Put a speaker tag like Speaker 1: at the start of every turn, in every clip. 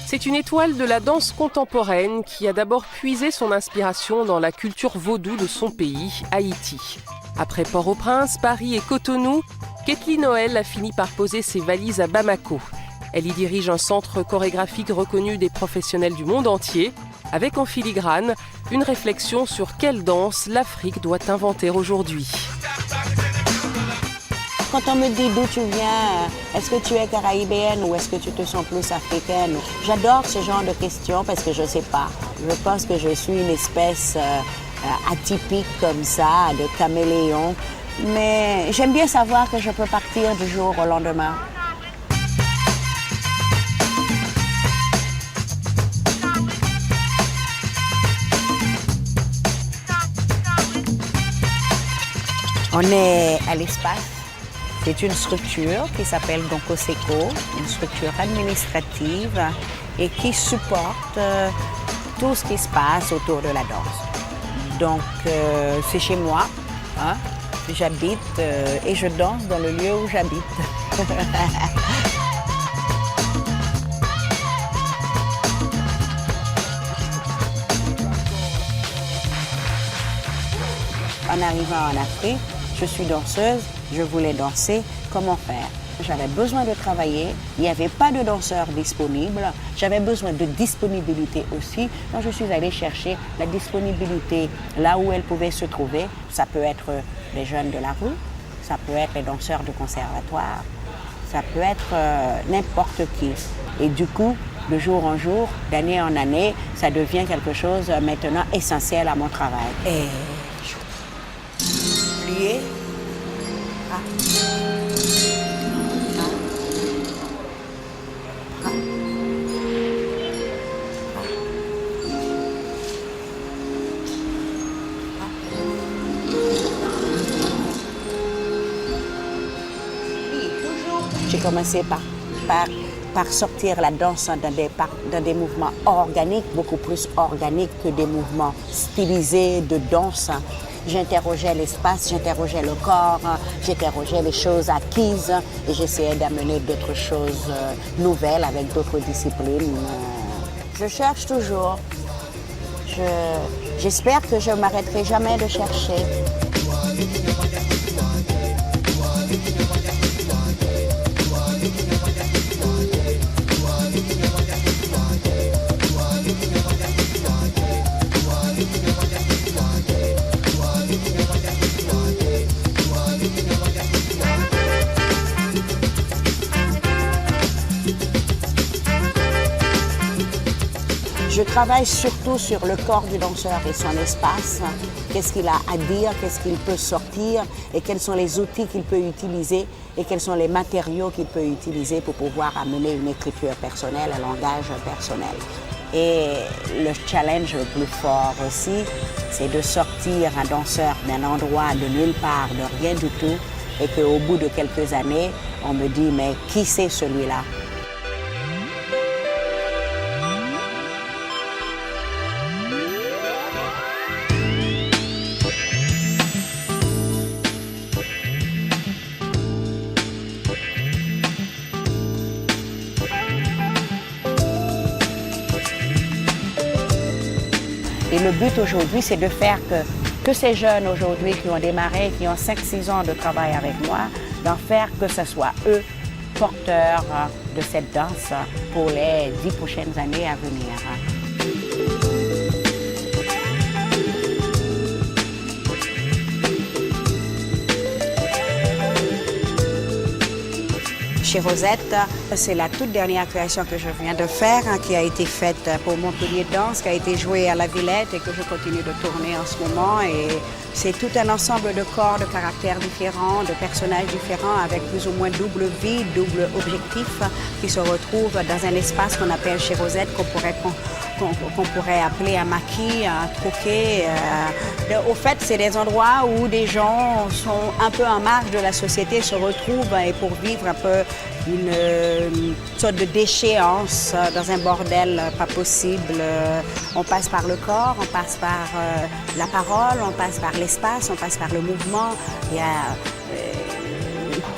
Speaker 1: C'est une étoile de la danse contemporaine qui a d'abord puisé son inspiration dans la culture vaudou de son pays, Haïti. Après Port-au-Prince, Paris et Cotonou, Kathleen Noël a fini par poser ses valises à Bamako. Elle y dirige un centre chorégraphique reconnu des professionnels du monde entier, avec en filigrane une réflexion sur quelle danse l'Afrique doit inventer aujourd'hui.
Speaker 2: Quand on me dit d'où tu viens, est-ce que tu es caraïbéenne ou est-ce que tu te sens plus africaine? J'adore ce genre de questions parce que je ne sais pas. Je pense que je suis une espèce atypique comme ça, de caméléon. Mais j'aime bien savoir que je peux partir du jour au lendemain. On est à l'espace. C'est une structure qui s'appelle Gonkoseko, une structure administrative et qui supporte tout ce qui se passe autour de la danse. Donc c'est chez moi, hein? J'habite et je danse dans le lieu où j'habite. En arrivant en Afrique, je suis danseuse, je voulais danser, comment faire? J'avais besoin de travailler, il n'y avait pas de danseurs disponibles, j'avais besoin de disponibilité aussi, donc je suis allée chercher la disponibilité là où elle pouvait se trouver. Ça peut être les jeunes de la rue, ça peut être les danseurs de conservatoire, ça peut être n'importe qui. Et du coup, de jour en jour, d'année en année, ça devient quelque chose maintenant essentiel à mon travail. Et plier. J'ai commencé par sortir la danse dans des mouvements organiques, beaucoup plus organiques que des mouvements stylisés de danse. J'interrogeais l'espace, j'interrogeais le corps, j'interrogeais les choses acquises et j'essayais d'amener d'autres choses nouvelles avec d'autres disciplines. Je cherche toujours. J'espère que je ne m'arrêterai jamais de chercher. Je travaille surtout sur le corps du danseur et son espace, qu'est-ce qu'il a à dire, qu'est-ce qu'il peut sortir et quels sont les outils qu'il peut utiliser et quels sont les matériaux qu'il peut utiliser pour pouvoir amener une écriture personnelle, un langage personnel. Et le challenge le plus fort aussi, c'est de sortir un danseur d'un endroit de nulle part, de rien du tout, et qu'au bout de quelques années, on me dit « mais qui c'est celui-là » ? Et le but aujourd'hui, c'est de faire que ces jeunes aujourd'hui qui ont démarré, qui ont 5-6 ans de travail avec moi, d'en faire que ce soit eux porteurs de cette danse pour les 10 prochaines années à venir. Chez Rosette, c'est la toute dernière création que je viens de faire, qui a été faite pour Montpellier Danse, qui a été jouée à la Villette et que je continue de tourner en ce moment. Et c'est tout un ensemble de corps, de caractères différents, de personnages différents, avec plus ou moins double vie, double objectif, qui se retrouvent dans un espace qu'on appelle chez Rosette, qu'on pourrait appeler un maquis, un troquet. Au fait, c'est des endroits où des gens sont un peu en marge de la société, se retrouvent et pour vivre un peu une sorte de déchéance dans un bordel pas possible. On passe par le corps, on passe par la parole, on passe par l'espace, on passe par le mouvement. Il y a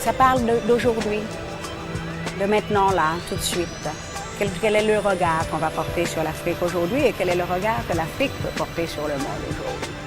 Speaker 2: Ça parle d'aujourd'hui, de maintenant, là, tout de suite. Quel est le regard qu'on va porter sur l'Afrique aujourd'hui et quel est le regard que l'Afrique peut porter sur le monde aujourd'hui.